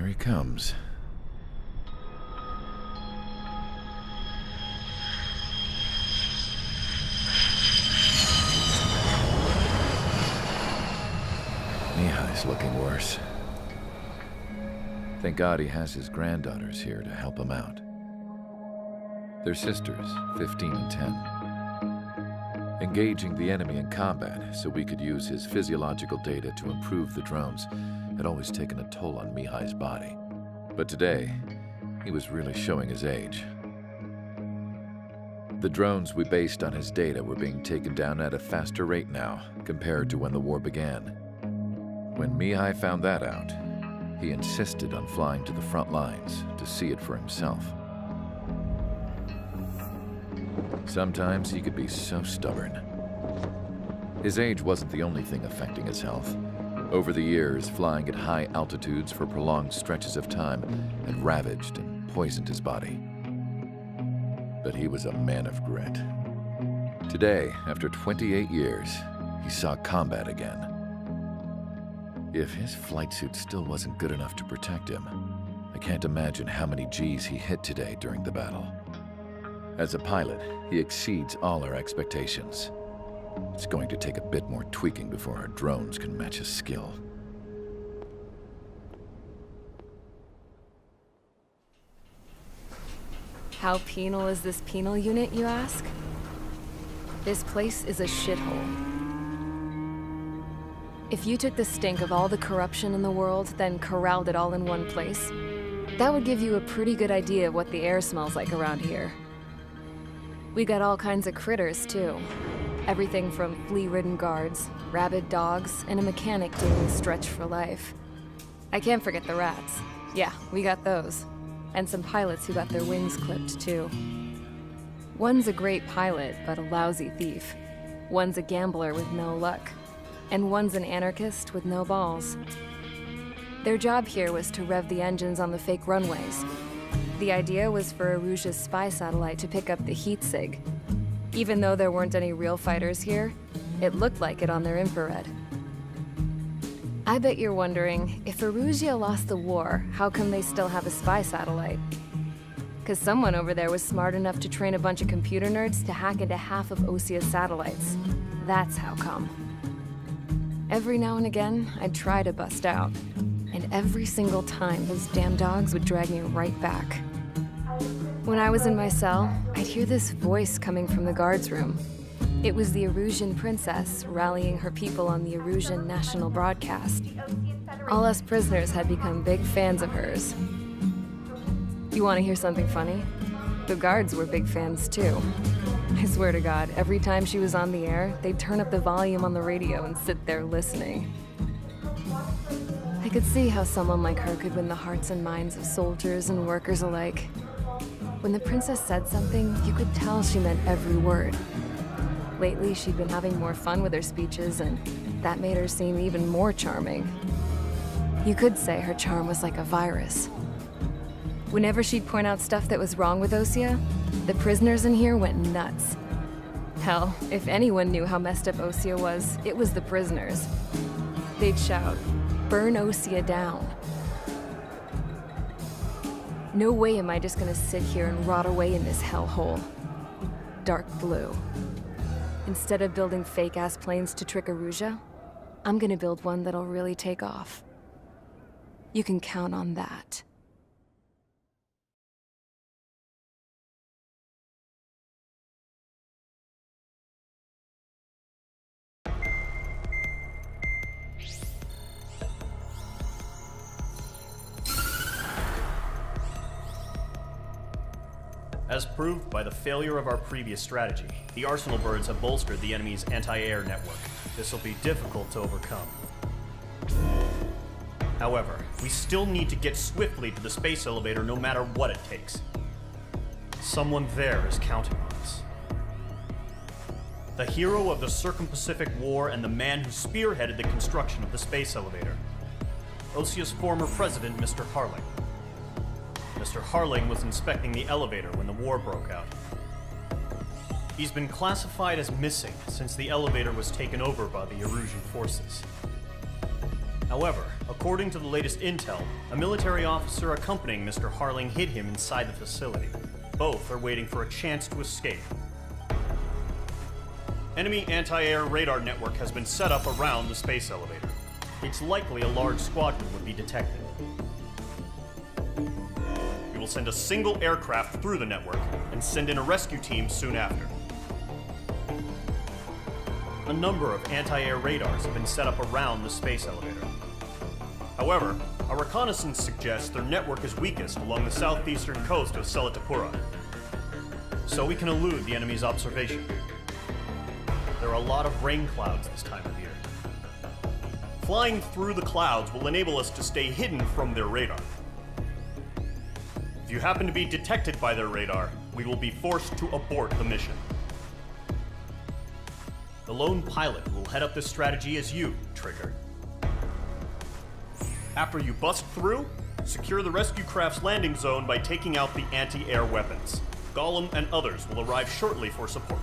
Here he comes. Mihai's looking worse. Thank God he has his granddaughters here to help him out. They're sisters, 15 and 10. Engaging the enemy in combat so we could use his physiological data to improve the drones had always taken a toll on Mihai's body. But today, he was really showing his age. The drones we based on his data were being taken down at a faster rate now compared to when the war began. When Mihai found that out, he insisted on flying to the front lines to see it for himself. Sometimes he could be so stubborn. His age wasn't the only thing affecting his health. Over the years, flying at high altitudes for prolonged stretches of time had ravaged and poisoned his body. But he was a man of grit. Today, after 28 years, he saw combat again. If his flight suit still wasn't good enough to protect him, I can't imagine how many Gs he hit today during the battle. As a pilot, he exceeds all our expectations. It's going to take a bit more tweaking before our drones can match his skill. How penal is this penal unit, you ask? This place is a shithole. If you took the stink of all the corruption in the world, then corralled it all in one place, that would give you a pretty good idea of what the air smells like around here. We got all kinds of critters, too. Everything from flea-ridden guards, rabid dogs, and a mechanic doing stretch for life. I can't forget the rats. Yeah, we got those. And some pilots who got their wings clipped, too. One's a great pilot, but a lousy thief. One's a gambler with no luck. And one's an anarchist with no balls. Their job here was to rev the engines on the fake runways. The idea was for Erusia's spy satellite to pick up the heat sig. Even though there weren't any real fighters here, it looked like it on their infrared. I bet you're wondering, if Erusia lost the war, how come they still have a spy satellite? 'Cause someone over there was smart enough to train a bunch of computer nerds to hack into half of Osia's satellites. That's how come. Every now and again, I'd try to bust out. And every single time, those damn dogs would drag me right back. When I was in my cell, I'd hear this voice coming from the guards room. It was the Erusian princess rallying her people on the Erusian national broadcast. All us prisoners had become big fans of hers. You want to hear something funny? The guards were big fans too. I swear to God, every time she was on the air, they'd turn up the volume on the radio and sit there listening. I could see how someone like her could win the hearts and minds of soldiers and workers alike. When the princess said something, you could tell she meant every word. Lately, she'd been having more fun with her speeches, and that made her seem even more charming. You could say her charm was like a virus. Whenever she'd point out stuff that was wrong with Osia, the prisoners in here went nuts. Hell, if anyone knew how messed up Osia was, it was the prisoners. They'd shout, "Burn Osia down." No way am I just gonna sit here and rot away in this hellhole. Dark blue. Instead of building fake-ass planes to trick Erusia, I'm gonna build one that'll really take off. You can count on that. As proved by the failure of our previous strategy, the Arsenal birds have bolstered the enemy's anti-air network. This will be difficult to overcome. However, we still need to get swiftly to the space elevator no matter what it takes. Someone there is counting on us. The hero of the Circum-Pacific War and the man who spearheaded the construction of the space elevator. Osia's former president, Mr. Harling. Mr. Harling was inspecting the elevator when the war broke out. He's been classified as missing since the elevator was taken over by the Erusian forces. However, According to the latest intel, a military officer accompanying Mr. Harling hid him inside the facility. Both are waiting for a chance to escape. Enemy anti-air radar network has been set up around the space elevator. It's likely a large squadron would be detected. We will send a single aircraft through the network and send in a rescue team soon after. A number of anti-air radars have been set up around the space elevator. However, our reconnaissance suggests their network is weakest along the southeastern coast of Selatapura, so we can elude the enemy's observation. There are a lot of rain clouds this time of year. Flying through the clouds will enable us to stay hidden from their radar. If you happen to be detected by their radar, we will be forced to abort the mission. The lone pilot who will head up this strategy is you, Trigger. After you bust through, secure the rescue craft's landing zone by taking out the anti-air weapons. Gollum and others will arrive shortly for support.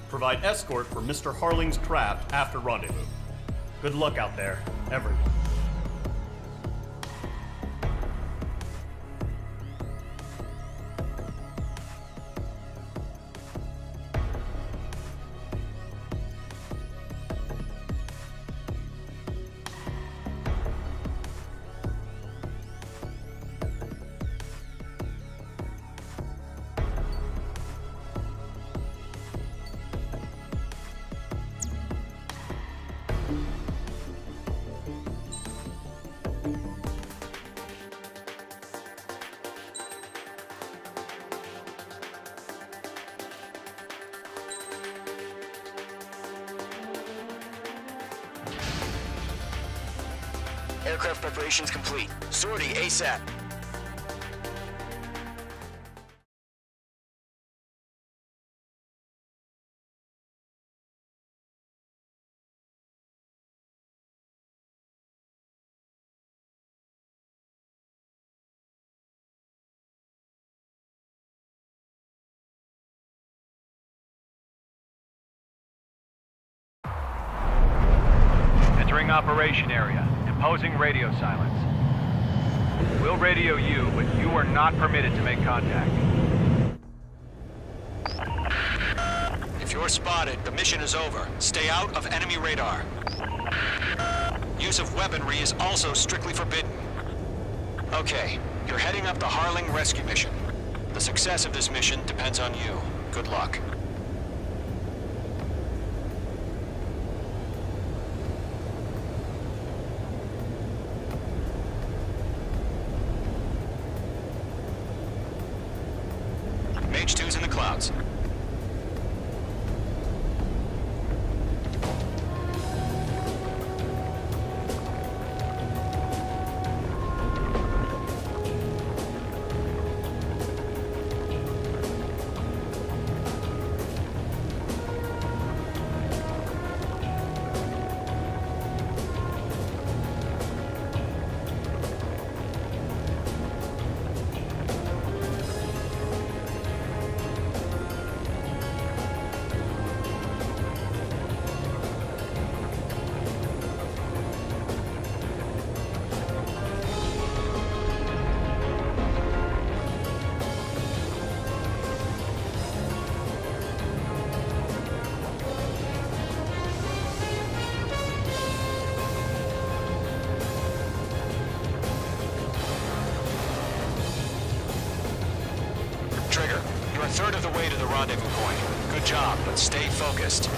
Provide escort for Mr. Harling's craft after rendezvous. Good luck out there, everyone. Aircraft preparations complete. Sortie ASAP. Entering operation area. Imposing radio silence. We'll radio you, but you are not permitted to make contact. If you're spotted, the mission is over. Stay out of enemy radar. Use of weaponry is also strictly forbidden. Okay, you're heading up the Harling rescue mission. The success of this mission depends on you. Good luck. Mage 2's in the clouds. Trigger, you're a third of the way to the rendezvous point. Good job, but stay focused.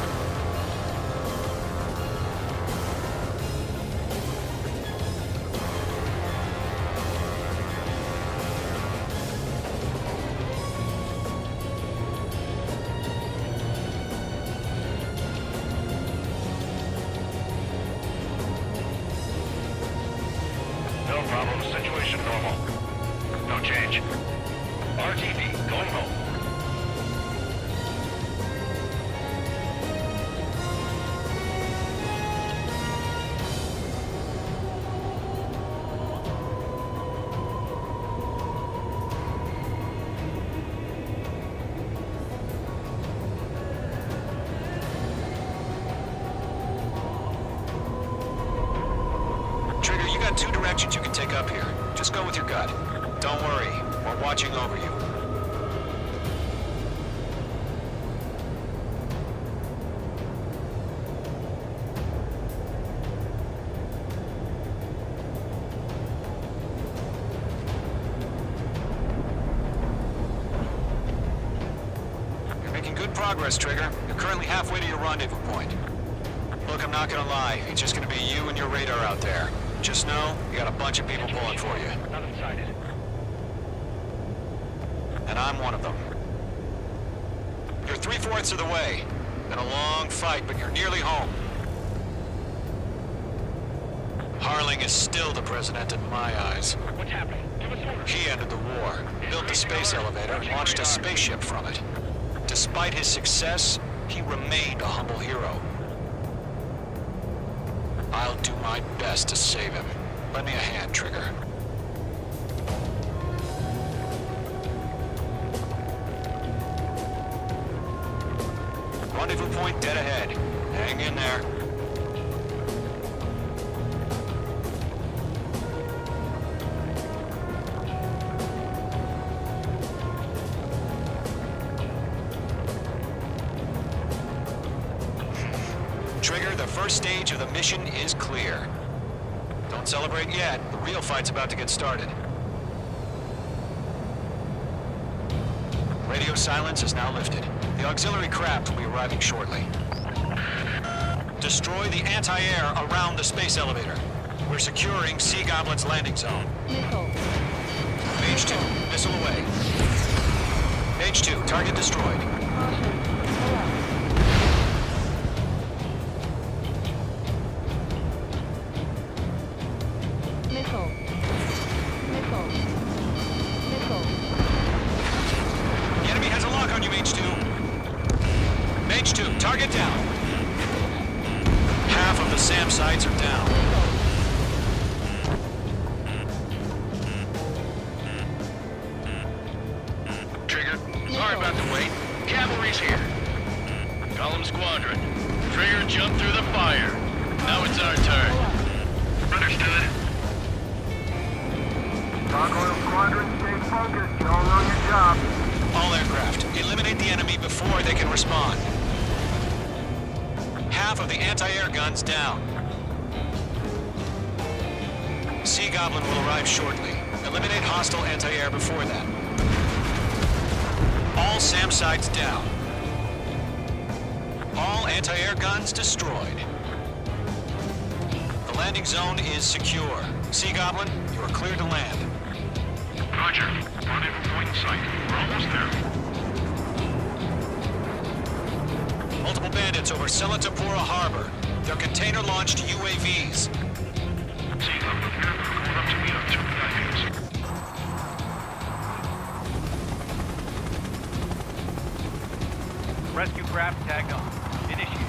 No problem. Situation normal. No change. RTD, going home. actions you can take up here. Just go with your gut. Don't worry, we're watching over you. You're making good progress, Trigger. You're currently halfway to your rendezvous point. Look, I'm not gonna lie. It's just gonna be you and your radar out there. Just know, you got a bunch of people pulling for you. Nothing sighted. And I'm one of them. You're 3/4 of the way. Been a long fight, but you're nearly home. Harling is still the president in my eyes. What's happening? Give us orders. He ended the war, built the space elevator, and launched a spaceship from it. Despite his success, he remained a humble hero. I'll do my best to save him. Lend me a hand, Trigger. Rendezvous point dead ahead. Hang in there. Trigger, the first stage of the mission is clear. Don't celebrate yet. The real fight's about to get started. Radio silence is now lifted. The auxiliary craft will be arriving shortly. Destroy the anti-air around the space elevator. We're securing Sea Goblin's landing zone. Nickel. Mage 2, missile away. Mage 2, target destroyed. Caution. Hello. Nickel. Nickel. Nickel. The enemy has a lock on you, Mage 2. Mage 2, target down. Half of the SAM sites are down. Trigger, sorry about the wait. Cavalry's here. Column Squadron. Trigger jumped through the fire. Now it's our turn. Understood. Gargoyle Squadron, stay focused. Y'all know your job. All aircraft, eliminate the enemy before they can respond. Half of the anti-air guns down. Sea Goblin will arrive shortly. Eliminate hostile anti-air before that. All SAM sites down. All anti-air guns destroyed. The landing zone is secure. Sea Goblin, you are clear to land. Roger. Rendezvous point in sight. We're almost there. Multiple bandits over Selatapura Harbor. They're container-launched UAVs. See them up here. Going up to meet up. 2 guys. Rescue craft tagged on. Initiate.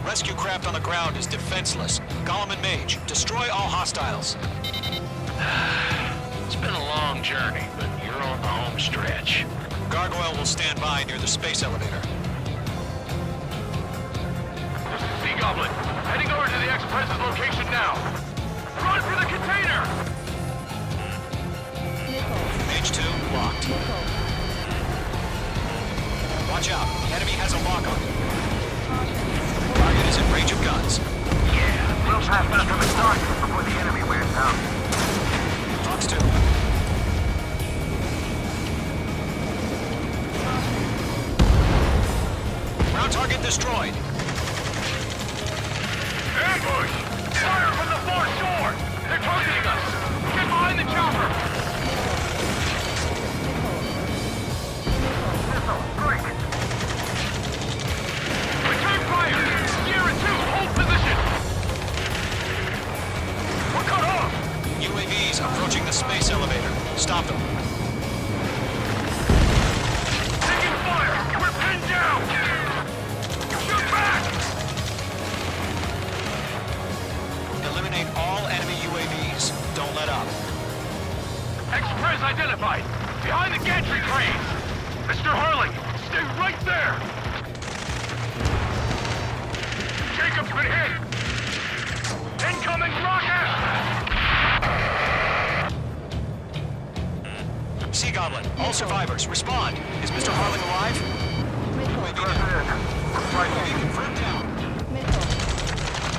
Rescue craft on the ground is defenseless. Gollum and Mage, destroy all hostiles. It's been a long journey, but you're on the home stretch. Gargoyle will stand by near the space elevator. Sea Goblin, heading over to the Express's location now. Run for the container! Nickel. Mage 2, locked. Nickel. Watch out, the enemy has a lock on you. Caution. Target is in range of guns. Yeah, we'll pass back to the target before the enemy wears out. Fox 2. Ground target destroyed. Ambush! Fire from the far shore! They're targeting us! Get behind the chopper! Missile, break! Return fire! Sierra 2, hold position! We're cut off! UAVs approaching the space elevator. Stop them. Taking fire! We're pinned down! Shoot back! Eliminate all enemy UAVs. Don't let up. Express identified! Behind the gantry crane! Mr. Harling, stay right there! Jacob's been hit! Incoming rocket! Sea Goblin, all survivors, respond. Is Mr. Harling alive? UAV confirmed down.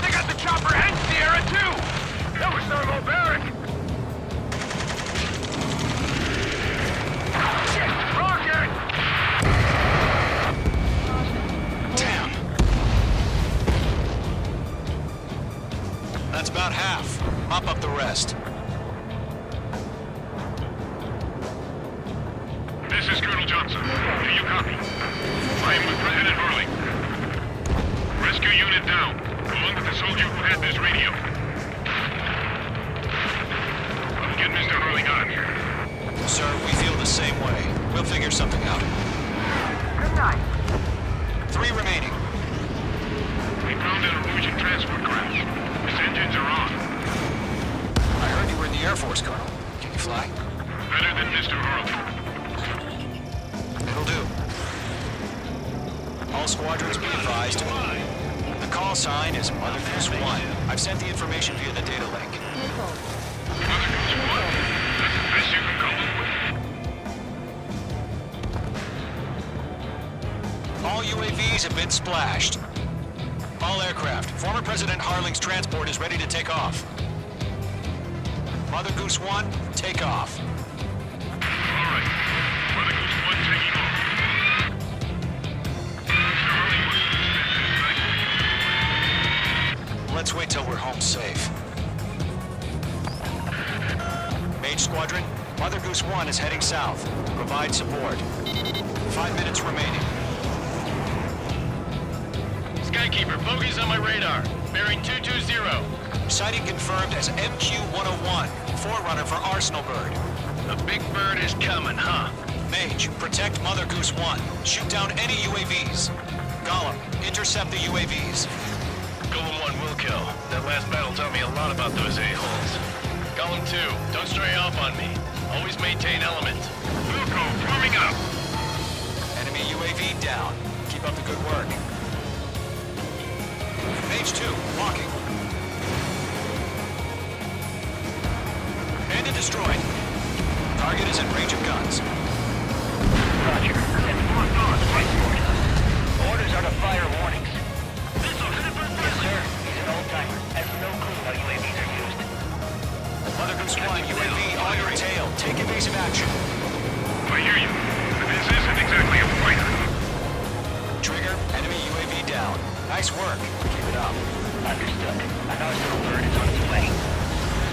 They got the chopper and Sierra too! That was thermobaric! Shit! Rocket! Damn. That's about half. Mop up the rest. This is Colonel Johnson. Do you copy? I am with President Hurley. Rescue unit down, along with the soldier who had this radio. I'll get Mr. Hurley out of here. Sir, we feel the same way. We'll figure something out. Good night. 3 remaining. We found an Illusion transport crash. His engines are on. I heard you were in the Air Force, Colonel. Can you fly? Better than Mr. Hurley. It'll do. All squadrons be advised. The call sign is Mother Goose 1. I've sent the information via the data link. Mother Goose 1? That's the best you can call it? All UAVs have been splashed. All aircraft. Former President Harling's transport is ready to take off. Mother Goose 1, take off. All right. Mother Goose 1 taking off. Mr. Hurley wants to spend this night. Let's wait till we're home safe. Mage Squadron, Mother Goose 1 is heading south. Provide support. 5 minutes remaining. Skykeeper, bogeys on my radar. Bearing 220. Sighting confirmed as MQ-101, forerunner for Arsenal Bird. The big bird is coming, huh? Mage, protect Mother Goose 1. Shoot down any UAVs. Gollum, intercept the UAVs. Golem 1 will kill. That last battle taught me a lot about those a-holes. Golem 2, don't stray off on me. Always maintain element. Wilco, forming up. Enemy UAV down. Keep up the good work. Mage 2, walking. Bandit destroyed. Target is in range of guns. Roger. It's locked on. Right for it. Orders are to fire warnings. Yes, sir. He's an old-timer. Has no clue how UAVs are used. Mother Goose 1, UAV on your tail. Take evasive action. I hear you. But this isn't exactly a fighter. Trigger, enemy UAV down. Nice work. Keep it up. Understood. An Arsenal bird is on its way.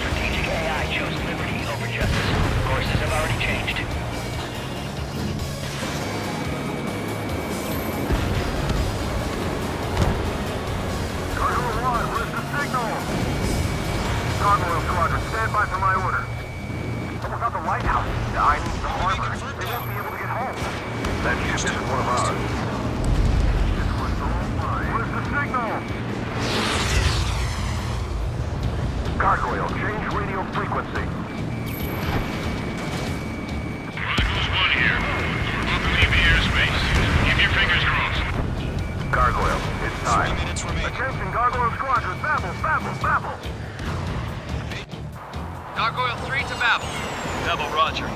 Strategic AI chose liberty over justice. Courses have already changed. Cargo 1, where's the signal? Cargo Squadron, stand by for my order. Someone's at the lighthouse. I mean the harbor. They won't be able to get home. That ship is one of ours. This one's all mine. Where's the signal? Gargoyle, change radio frequency. Mother Goose 1 here. We're about to leave the airspace. Keep your fingers crossed. Gargoyle, it's 3 time. minutes remaining. Attention, Gargoyle Squadron, babble, babble, babble! Gargoyle 3 to Babel. Double Roger.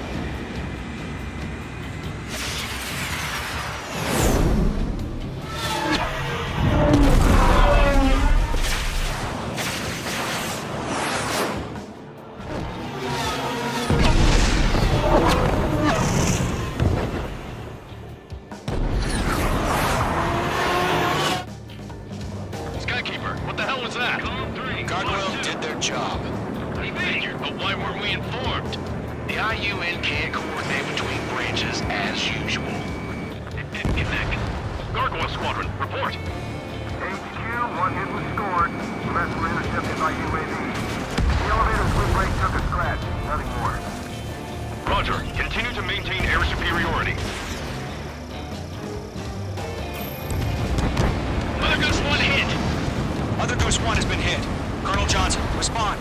Skykeeper, what the hell was that? Gargoyle did their job. I figured, but why weren't we informed? The IUN can't coordinate between branches as usual. It didn't connect. Gargoyle Squadron, report. HQ, one hit was scored. The rest were intercepted by UAV. The elevator's wind brake took a scratch. Nothing more. Roger, continue to maintain air superiority. Mother Goose 1 hit. Mother Goose 1 has been hit. Colonel Johnson, respond.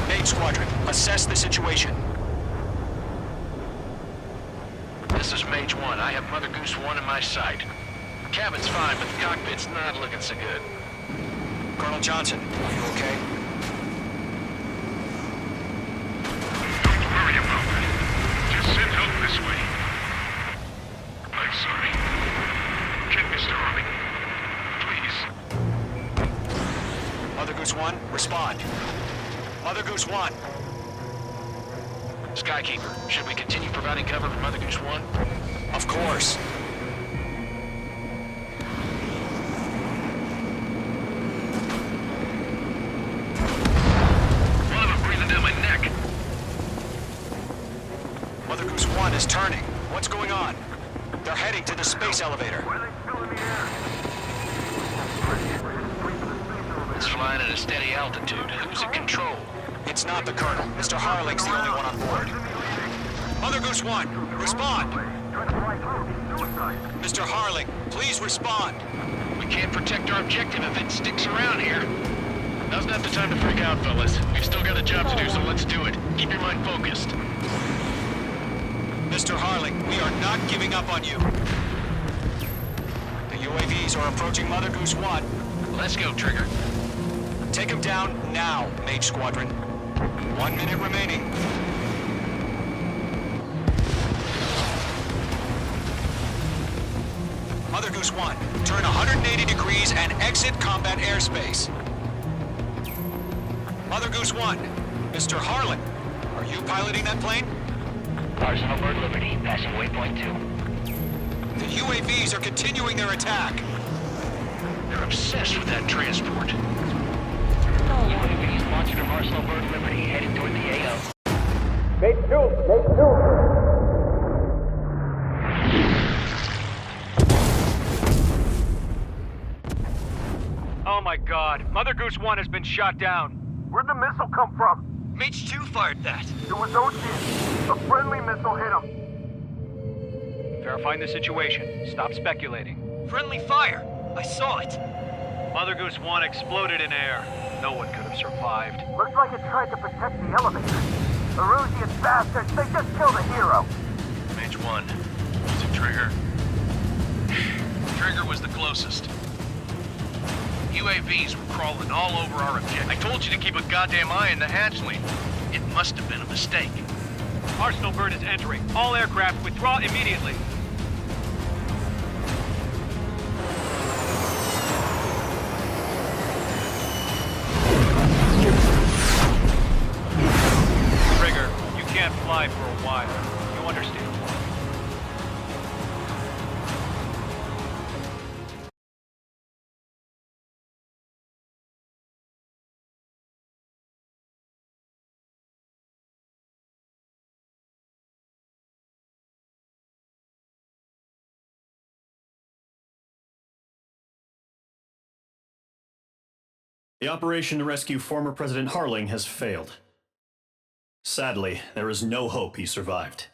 Mage Squadron, assess the situation. This is Mage 1. I have Mother Goose 1 in my sight. Cabin's fine, but the cockpit's not looking so good. Colonel Johnson, are you okay? this way. I'm sorry. Get Mr. Harling. Please. Mother Goose 1, respond. Mother Goose 1. Skykeeper, should we continue providing cover for Mother Goose 1? Of course. One of them breathing down my neck. Mother Goose 1 is turning. What's going on? They're heading to the space elevator. Why are they still in the air? It's flying at a steady altitude. Who's in control? It's not the Colonel. Mr. Harling's the only one on board. Mother Goose 1, respond. Trying to fly through. Suicide. Mr. Harling, please respond. We can't protect our objective if it sticks around here. Now's not the time to freak out, fellas. We've still got a job to do, so let's do it. Keep your mind focused. Mr. Harling, we are not giving up on you. The UAVs are approaching Mother Goose 1. Let's go, Trigger. Take them down now, Mage Squadron. 1 minute remaining. Mother Goose 1, turn 180 degrees and exit combat airspace. Mother Goose 1, Mr. Harlan, are you piloting that plane? Arsenal Bird Liberty, passing waypoint 2. The UAVs are continuing their attack. They're obsessed with that transport. UAVs launched from Arsenal Bird Liberty, headed toward the AO. Oh my god, Mother Goose 1 has been shot down. Where'd the missile come from? Mage 2 fired that. It was Ocean. A friendly missile hit him. Verifying the situation. Stop speculating. Friendly fire. I saw it. Mother Goose 1 exploded in air. No one could have survived. Looks like it tried to protect the elevator. Erusian bastards, they just killed a hero. Mage 1. Was it Trigger? Trigger was the closest. UAVs were crawling all over our objective. I told you to keep a goddamn eye on the hatchling. It must have been a mistake. Arsenal Bird is entering. All aircraft withdraw immediately. Trigger, you can't fly for a while. You understand? The operation to rescue former President Harling has failed. Sadly, there is no hope he survived.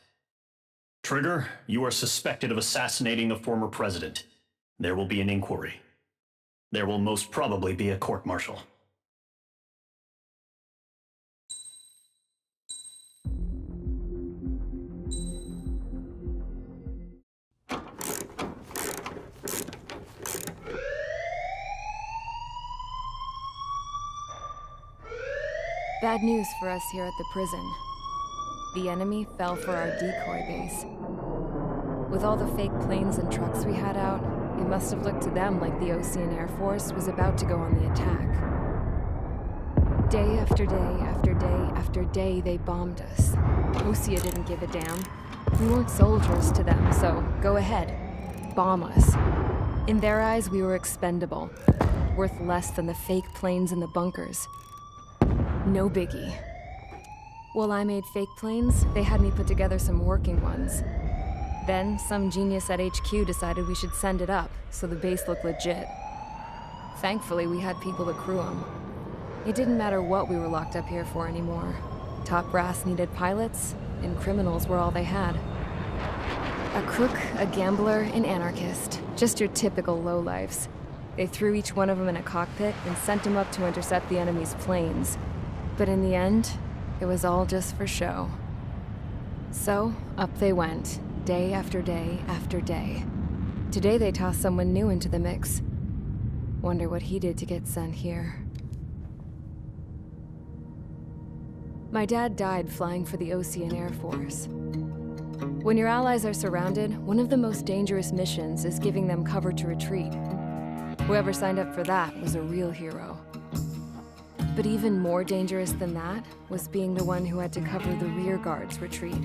Trigger, you are suspected of assassinating the former president. There will be an inquiry. There will most probably be a court-martial. Bad news for us here at the prison. The enemy fell for our decoy base. With all the fake planes and trucks we had out, it must have looked to them like the Ocean Air Force was about to go on the attack. Day after day after day after day, they bombed us. Osea didn't give a damn. We weren't soldiers to them, so go ahead. Bomb us. In their eyes, we were expendable. Worth less than the fake planes in the bunkers. No biggie. While I made fake planes, they had me put together some working ones. Then, some genius at HQ decided we should send it up, so the base looked legit. Thankfully, we had people to crew them. It didn't matter what we were locked up here for anymore. Top brass needed pilots, and criminals were all they had. A crook, a gambler, an anarchist. Just your typical lowlifes. They threw each one of them in a cockpit and sent them up to intercept the enemy's planes. But in the end, it was all just for show. So, up they went, day after day after day. Today they tossed someone new into the mix. Wonder what he did to get sent here. My dad died flying for the Ocean Air Force. When your allies are surrounded, one of the most dangerous missions is giving them cover to retreat. Whoever signed up for that was a real hero. But even more dangerous than that was being the one who had to cover the rear guard's retreat.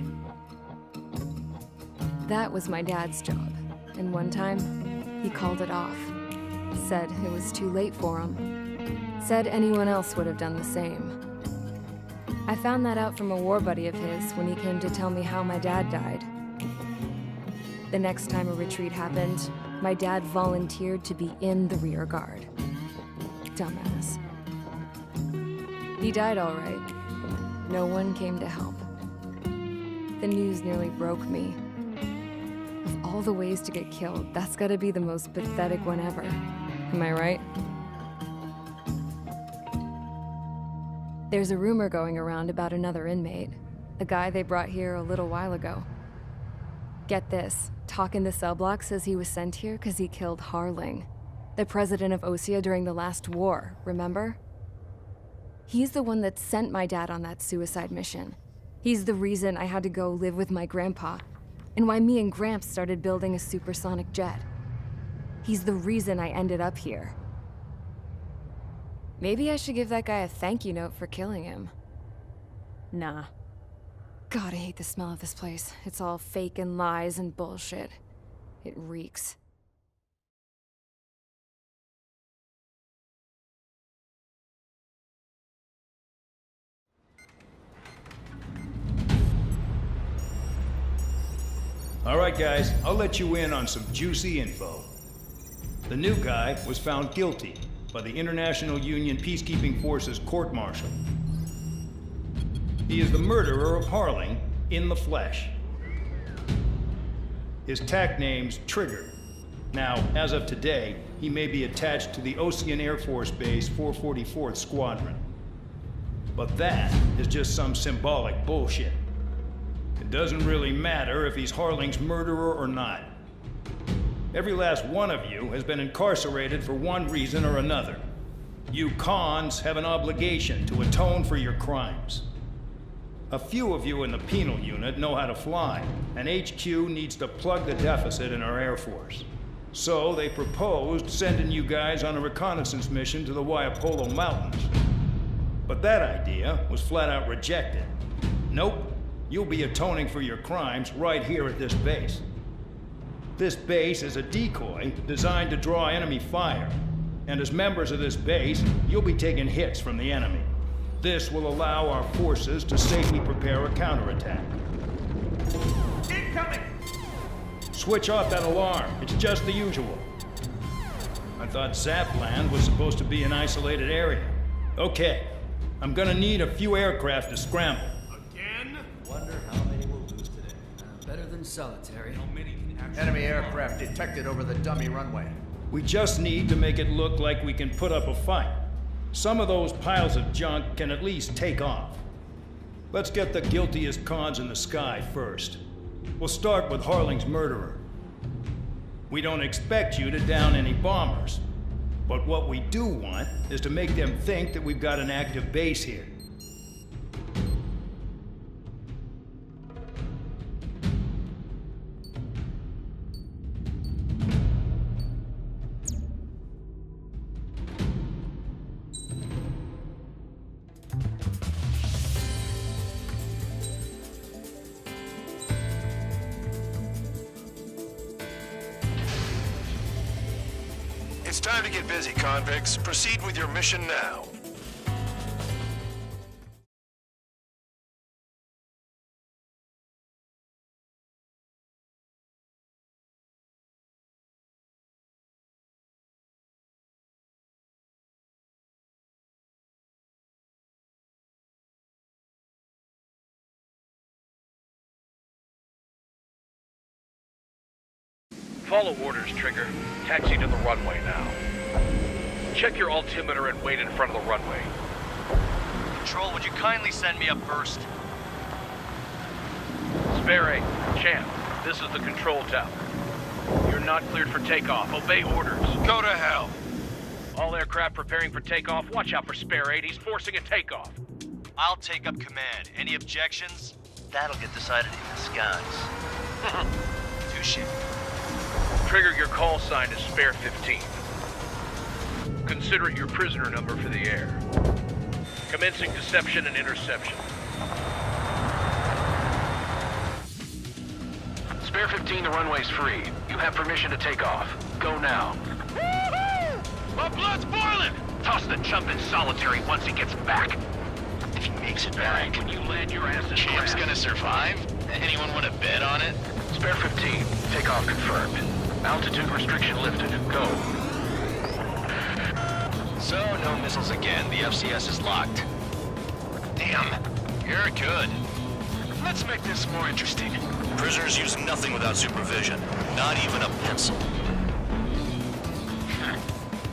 That was my dad's job, and one time, he called it off. Said it was too late for him. Said anyone else would have done the same. I found that out from a war buddy of his when he came to tell me how my dad died. The next time a retreat happened, my dad volunteered to be in the rear guard. Dumbass. He died all right. No one came to help. The news nearly broke me. Of all the ways to get killed, that's gotta be the most pathetic one ever. Am I right? There's a rumor going around about another inmate. A guy they brought here a little while ago. Get this, Talk in the cell block says he was sent here because he killed Harling, the president of Osea during the last war, remember? He's the one that sent my dad on that suicide mission. He's the reason I had to go live with my grandpa, and why me and Gramps started building a supersonic jet. He's the reason I ended up here. Maybe I should give that guy a thank you note for killing him. Nah. God, I hate the smell of this place. It's all fake and lies and bullshit. It reeks. All right, guys, I'll let you in on some juicy info. The new guy was found guilty by the International Union Peacekeeping Forces court-martial. He is the murderer of Harling in the flesh. His TAC name's Trigger. Now, as of today, he may be attached to the Osean Air Force Base 444th Squadron. But that is just some symbolic bullshit. It doesn't really matter if he's Harling's murderer or not. Every last one of you has been incarcerated for one reason or another. You cons have an obligation to atone for your crimes. A few of you in the penal unit know how to fly, and HQ needs to plug the deficit in our Air Force. So they proposed sending you guys on a reconnaissance mission to the Waiapolo Mountains. But that idea was flat out rejected. Nope, you'll be atoning for your crimes right here at this base. This base is a decoy designed to draw enemy fire, and as members of this base, you'll be taking hits from the enemy. This will allow our forces to safely prepare a counterattack. Incoming! Switch off that alarm. It's just the usual. I thought Zapland was supposed to be an isolated area. Okay, I'm gonna need a few aircraft to scramble. Again? Wonder how many we'll lose today. Better than solitary. Enemy aircraft detected over the dummy runway. We just need to make it look like we can put up a fight. Some of those piles of junk can at least take off. Let's get the guiltiest cons in the sky first. We'll start with Harling's murderer. We don't expect you to down any bombers, but what we do want is to make them think that we've got an active base here. It's time to get busy, convicts. Proceed with your mission now. Follow orders, Trigger. Taxi to the runway now. Check your altimeter and wait in front of the runway. Control, would you kindly send me up first? Spare 8, Champ, this is the control tower. You're not cleared for takeoff. Obey orders. Go to hell. All aircraft preparing for takeoff. Watch out for Spare 8. He's forcing a takeoff. I'll take up command. Any objections? That'll get decided in the skies. Touche. Trigger, your call sign is Spare 15. Consider it your prisoner number for the air. Commencing deception and interception. Spare 15, the runway's free. You have permission to take off. Go now. Woohoo! My blood's boiling! Toss the chump in solitary once he gets back. If he makes it back, When you land your ass in Champ's grass. gonna survive? Anyone want to bet on it? Spare 15, takeoff confirmed. Altitude restriction lifted. Go. So, no missiles again. The FCS is locked. Damn, you're good. Let's make this more interesting. Prisoners use nothing without supervision. Not even a pencil.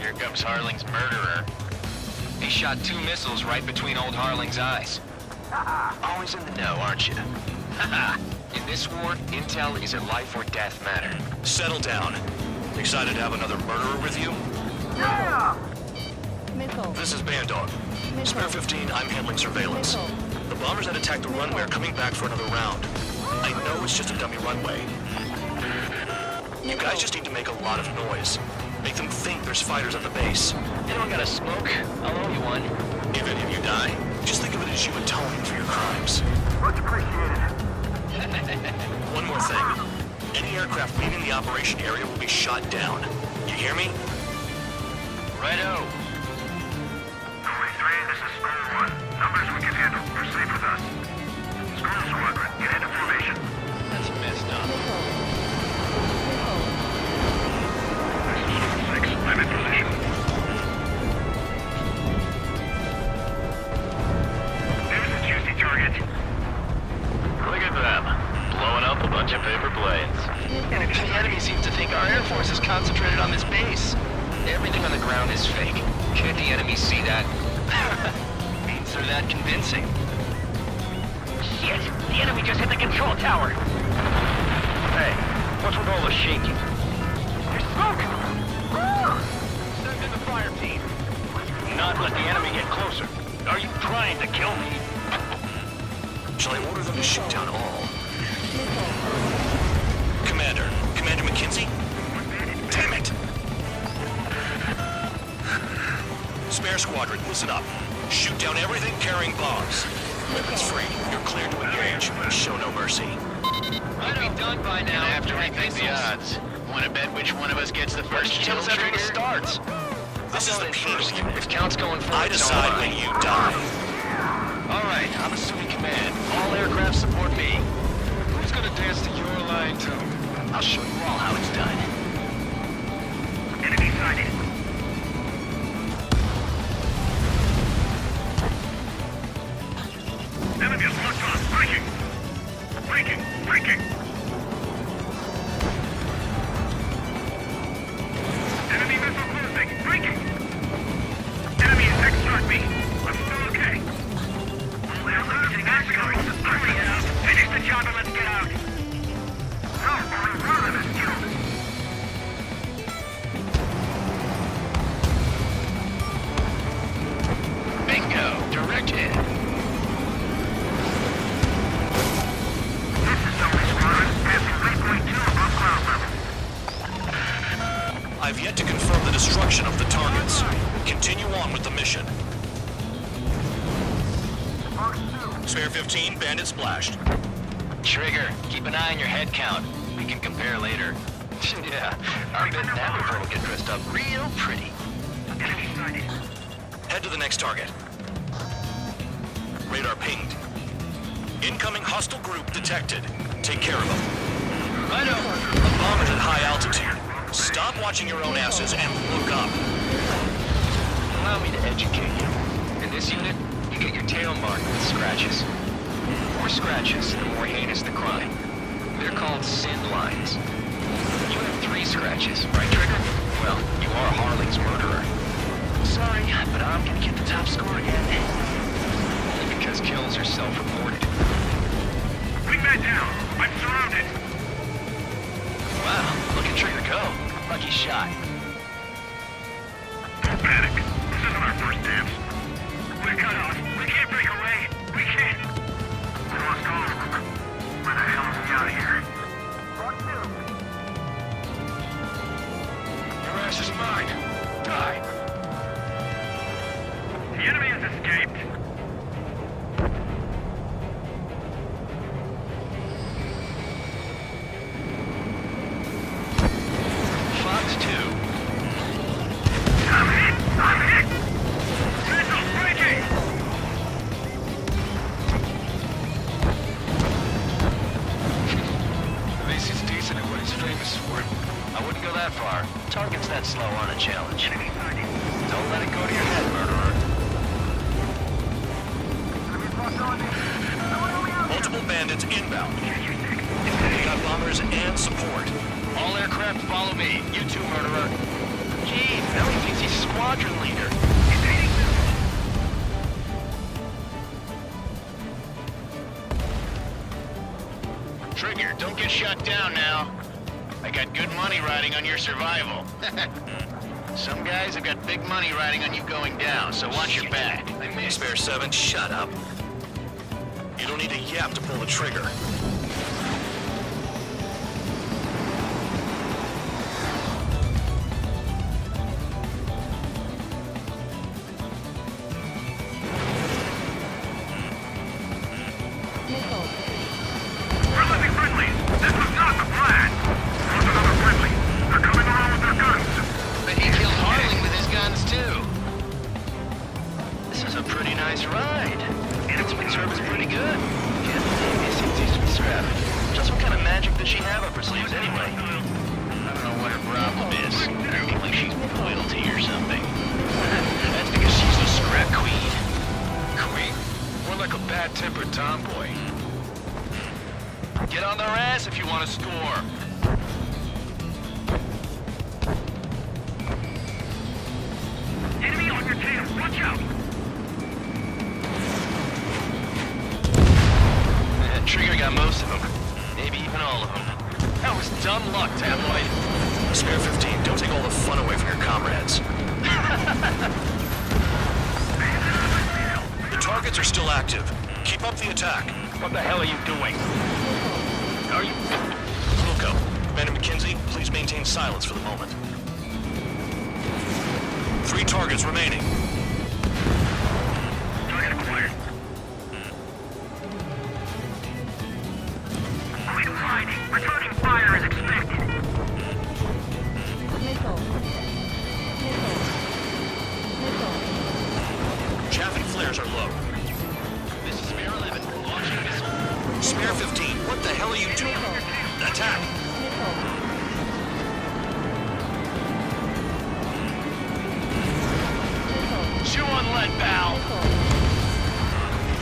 Here comes Harling's murderer. He shot 2 missiles right between old Harling's eyes. Always in the know, aren't you? In this war, intel is a life or death matter. Settle down. Excited to have another murderer with you? Yeah! This is Bandog. Spare 15, I'm handling surveillance. The bombers that attacked the runway are coming back for another round. I know it's just a dummy runway. You guys just need to make a lot of noise. Make them think there's fighters at the base. Anyone got a smoke? I'll owe you one. If any of you die, just think of it as you atoning for your crimes. Much appreciated. One more thing. Any aircraft leaving the operation area will be shot down. You hear me? Righto. 3, this is Squall 1. Numbers we can handle. You're safe with us. Squall Squadron, get into formation. That's messed up. 6, I'm in position. There's a juicy target. Look at them. Blowing up a bunch of paper planes. The enemy seems to think our Air Force is concentrated on this base. Everything on the ground is fake. Can't the enemy see that? Means they're that convincing. Shit! The enemy just hit the control tower! Hey, what's with all the shaking? There's smoke! Send in the fire team. Not let the enemy get closer. Are you trying to kill me? Shall I order them to shoot down all? Commander McKenzie? Damn it! Spare Squadron, listen up. Shoot down everything carrying bombs. Weapons free. You're cleared to engage. Show no mercy. I'd be done by now. After we beat the odds. Want to bet which one of us gets the first kill after it starts? This is the first. If count's going forward, I decide when you die. All right, I'm assuming command. All aircraft support me. Who's gonna dance to your line tune? I'll show you all how it's done. Enemy sighted. Enemy is locked on. Breaking! Breaking! Breaking! Enemy missile closing! Breaking! Enemy attack struck me! I'm still okay. We're losing action! Hurry out! Finish the job and let's get out! No, only one of us killed! Bingo! Direct hit. This is Zombie Squadron, passing 3.2 above ground level. I've yet to confirm the destruction of the targets. Continue on with the mission. Spare 15, bandit splashed. Trigger, keep an eye on your head count. We can compare later. Yeah, I bet that before we get dressed up real pretty. Enemy sighted. Head to the next target. Radar pinged. Incoming hostile group detected. Take care of them. Righto. The bomber's at high altitude. Stop watching your own asses and look up. Allow me to educate you. In this unit, you get your tail marked with scratches. The more scratches, the more heinous the crime. They're called sin lines. You have 3 scratches, right, Trigger? Well, you are Harling's murderer. Sorry, but I'm gonna get the top score again. Only because kills are self-reported. Bring that down! I'm surrounded! Wow, look at Trigger go. Lucky shot. Don't panic. This isn't our first dance. We're cut off. We can't break away. We can't. We lost all of them. crash is mine. Die. The enemy has escaped. Fox 2. I'm hit! Missile breaking! At least he's decent at what he's famous for. I wouldn't go that far. Targets that slow aren't a challenge. Don't let it go to your head, murderer. Multiple bandits inbound. We got bombers and support. All aircraft follow me. You too, murderer. Gee, now he thinks he's squadron leader. Trigger, don't get shut down now. I got good money riding on your survival. Some guys have got big money riding on you going down, so watch your back. I missed. Spare 7, shut up. You don't need a yap to pull the trigger. We're losing friendlies! This was not the plan! Lost another friendly! They're coming around with their guns! But he killed Harling with his guns, too. This is a pretty nice ride. Instrument service pretty good. Can't believe he seems used to be strapped. Just what kind of magic does she have up her sleeves anyway? I don't know what her problem is. I feel like she's royalty or something. That's because she's the scrap queen. Queen? More like a bad-tempered tomboy. Get on their ass if you want to score. Enemy on your tail! Watch out! Trigger got most of them. Maybe even all of them. That was dumb luck, Tabloid. Spare 15, don't take all the fun away from your comrades. The targets are still active. Keep up the attack. What the hell are you doing? Are you... Wilco, Commander McKenzie, please maintain silence for the moment. 3 targets remaining. Target acquired. Quit hiding! Returning fire is expected! Chaffing flares are low. This is Spare 11, launching missile. Spare 15, what the hell are you doing? Attack! Chew on lead, pal.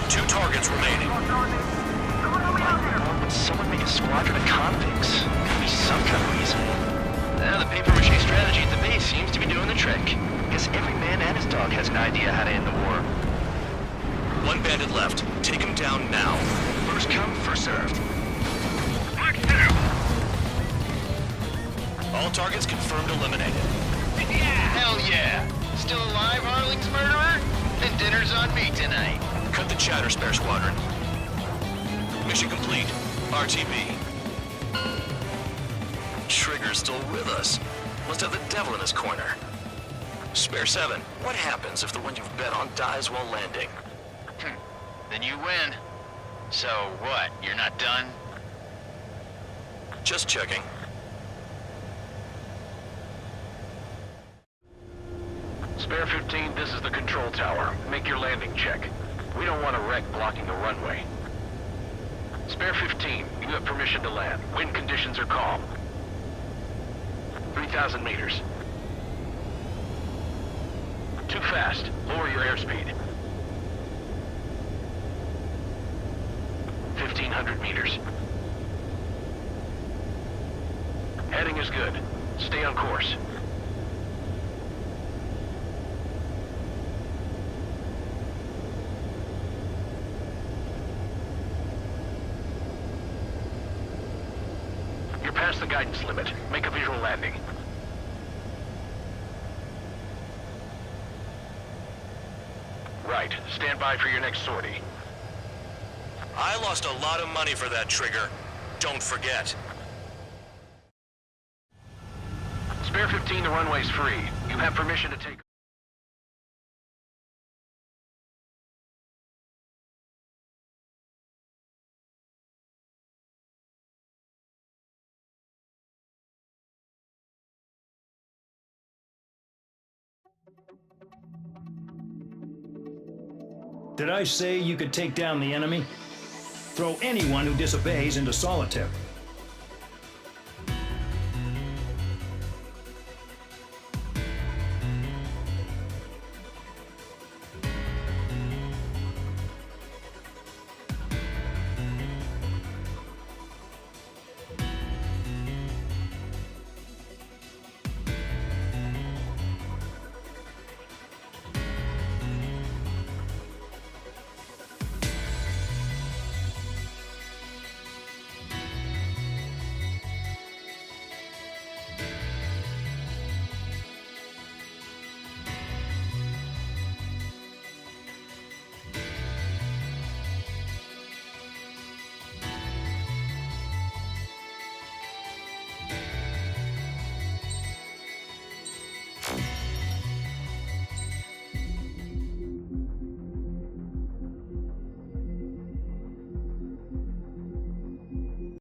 2 targets remaining. Would someone make a squadron of convicts? Could be some kind of reason. Now the papier-mâché strategy at the base seems to be doing the trick. Guess every man and his dog has an idea how to end the war. 1 bandit left. Take him down now. First come, first served. Black Center! All targets confirmed eliminated. Hell yeah! Still alive, Harling's murderer? Then dinner's on me tonight. Cut the chatter, Spare Squadron. Mission complete. RTB. Trigger's still with us. Must have the devil in his corner. Spare 7, what happens if the one you've bet on dies while landing? Then you win. So what, you're not done? Just checking. Spare 15, this is the control tower. Make your landing check. We don't want a wreck blocking the runway. Spare 15, you have permission to land. Wind conditions are calm. 3,000 meters. Too fast. Lower your airspeed. 1,500 meters. Heading is good. Stay on course. You're past the guidance limit. Make a visual landing. Right. Stand by for your next sortie. I lost a lot of money for that trigger. Don't forget. Spare 15, the runway's free. You have permission to take... Did I say you could take down the enemy? Throw anyone who disobeys into solitary.